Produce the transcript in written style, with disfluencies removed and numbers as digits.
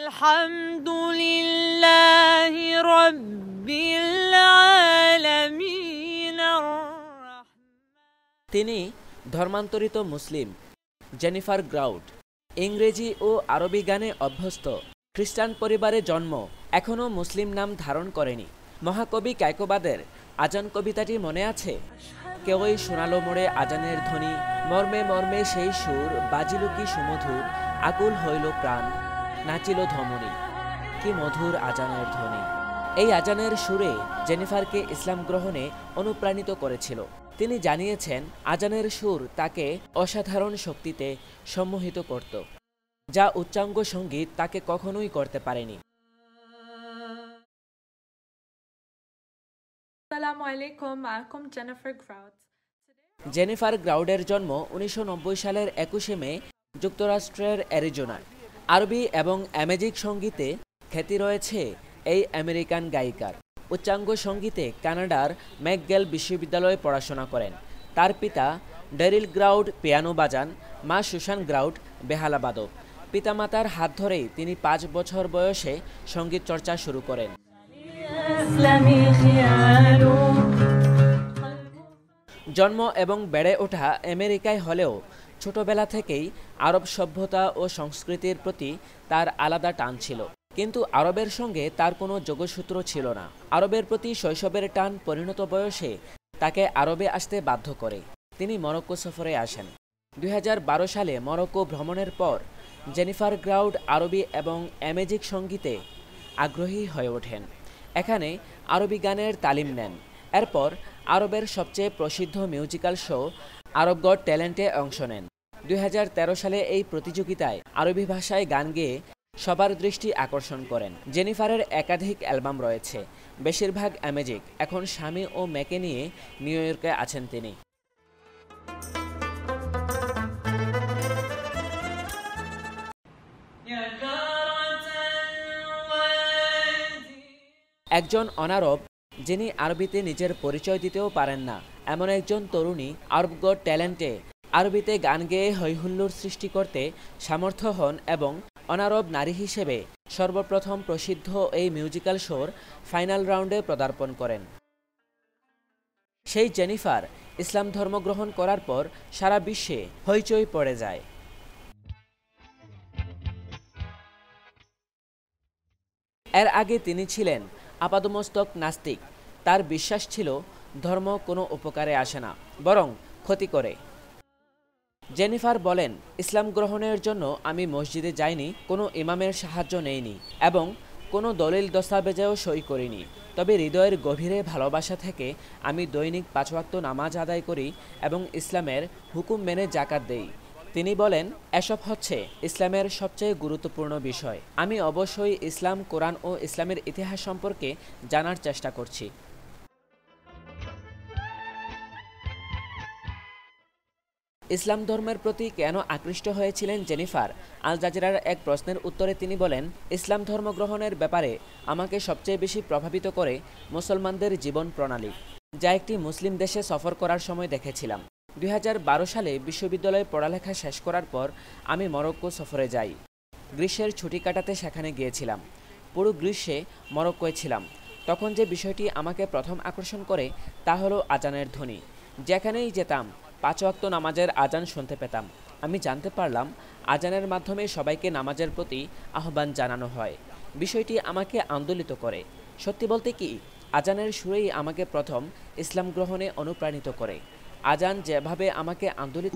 আলহামদুলিল্লাহি রাব্বিল আলামিন। তিনি ধর্মান্তরিত মুসলিম জেনিফার গ্রাউড। ইংরেজি ও আরবি গানে অভ্যস্ত। খ্রিস্টান পরিবারে জন্ম, এখনও মুসলিম নাম ধারণ করেনি। মহাকবি কায়কোবাদের আজান কবিতাটি মনে আছে? কেউই শোনালো মোড়ে আজানের ধ্বনি, মর্মে মর্মে সেই সুর, বাজিল কি সুমধুর, আকুল হইল প্রাণ, নাচিল ধমনী। কি মধুর আজানের ধ্বনি! এই আজানের সুরে জেনিফারকে ইসলাম গ্রহণে অনুপ্রাণিত করেছিল। তিনি জানিয়েছেন, আজানের সুর তাকে অসাধারণ শক্তিতে সম্মোহিত করত, যা উচ্চাঙ্গ সঙ্গীত তাকে কখনোই করতে পারেনি। আসসালামু আলাইকুম, মাকুম জেনিফার গ্রাউড। জেনিফার গ্রাউডের জন্ম 1990 সালের 21শে মে যুক্তরাষ্ট্রের অ্যারিজোনায়। আরবি এবং অ্যামেজিক সঙ্গীতে খ্যাতি রয়েছে এই আমেরিকান গায়িকার। উচ্চাঙ্গ সঙ্গীতে কানাডার ম্যাকগিল বিশ্ববিদ্যালয়ে পড়াশোনা করেন। তার পিতা ডেরিল গ্রাউড পিয়ানো বাজান, মা সুসান গ্রাউড বেহালাবাদক। পিতামাতার হাত ধরেই তিনি 5 বছর বয়সে সঙ্গীত চর্চা শুরু করেন। জন্ম এবং বেড়ে ওঠা আমেরিকায় হলেও ছোটবেলা থেকেই আরব সভ্যতা ও সংস্কৃতির প্রতি তার আলাদা টান ছিল। কিন্তু আরবের সঙ্গে তার কোনো যোগসূত্র ছিল না। আরবের প্রতি শৈশবের টান পরিণত বয়সে তাকে আরবে আসতে বাধ্য করে। তিনি মরক্কো সফরে আসেন। 2012 সালে মরক্কো ভ্রমণের পর জেনিফার গ্রাউড আরবি এবং অ্যামেজিক সঙ্গীতে আগ্রহী হয়ে ওঠেন। এখানে আরবি গানের তালিম নেন। এরপর আরবের সবচেয়ে প্রসিদ্ধ মিউজিক্যাল শো আরব গট ট্যালেন্টে অংশ নেন। 2013 সালে এই প্রতিযোগিতায় আরবি ভাষায় গান গেয়ে সবার দৃষ্টি আকর্ষণ করেন। জেনিফারের একাধিক অ্যালবাম রয়েছে, বেশিরভাগ অ্যামেজিক। এখন স্বামী ও মেয়েকে নিয়ে নিউ ইয়র্কে আছেন তিনি। একজন অনারব যিনি আরবিতে নিজের পরিচয় দিতেও পারেন না, এমন একজন তরুণী আরব গট ট্যালেন্টে আরবিতে গান গেয়ে হৈহুল্লোড় সৃষ্টি করতে সামর্থ্য হন এবং অনারব নারী হিসেবে সর্বপ্রথম প্রসিদ্ধ এই মিউজিক্যাল শোর ফাইনাল রাউন্ডে পদার্পণ করেন। সেই জেনিফার ইসলাম ধর্ম গ্রহণ করার পর সারা বিশ্বে হইচই পড়ে যায়। এর আগে তিনি ছিলেন আপাদমস্তক নাস্তিক। তার বিশ্বাস ছিল ধর্ম কোনো উপকারে আসে না, বরং ক্ষতি করে। জেনিফার বলেন, ইসলাম গ্রহণের জন্য আমি মসজিদে যাইনি, কোনো ইমামের সাহায্য নেইনি এবং কোনো দলিল দস্তাবেজেও সই করিনি। তবে হৃদয়ের গভীরে ভালোবাসা থেকে আমি দৈনিক 5 ওয়াক্ত নামাজ আদায় করি এবং ইসলামের হুকুম মেনে জাকাত দেই। তিনি বলেন, এসব হচ্ছে ইসলামের সবচেয়ে গুরুত্বপূর্ণ বিষয়। আমি অবশ্যই ইসলাম, কোরআন ও ইসলামের ইতিহাস সম্পর্কে জানার চেষ্টা করছি। ইসলাম ধর্মের প্রতি কেন আকৃষ্ট হয়েছিলেন জেনিফার? আল জাজিরার এক প্রশ্নের উত্তরে তিনি বলেন, ইসলাম ধর্ম গ্রহণের ব্যাপারে আমাকে সবচেয়ে বেশি প্রভাবিত করে মুসলমানদের জীবন প্রণালী, যা একটি মুসলিম দেশে সফর করার সময় দেখেছিলাম। 2012 সালে বিশ্ববিদ্যালয়ে পড়ালেখা শেষ করার পর আমি মরক্কো সফরে যাই। গ্রীষ্মের ছুটি কাটাতে সেখানে গিয়েছিলাম। পুরো গ্রীষ্মে মরক্কোয় ছিলাম। তখন যে বিষয়টি আমাকে প্রথম আকর্ষণ করে তা হলো আজানের ধ্বনি। যেখানেই যেতাম 5 ওয়াক্ত নামাজের আজান শুনতে পেতাম। আমি জানতে পারলাম আজানের মাধ্যমে সবাইকে নামাজের প্রতি আহ্বান জানানো হয়। বিষয়টি আমাকে আন্দোলিত করে। সত্যি বলতে কি, আজানের সুরেই আমাকে প্রথম ইসলাম গ্রহণে অনুপ্রাণিত করে। আজান যেভাবে আমাকে আন্দোলিত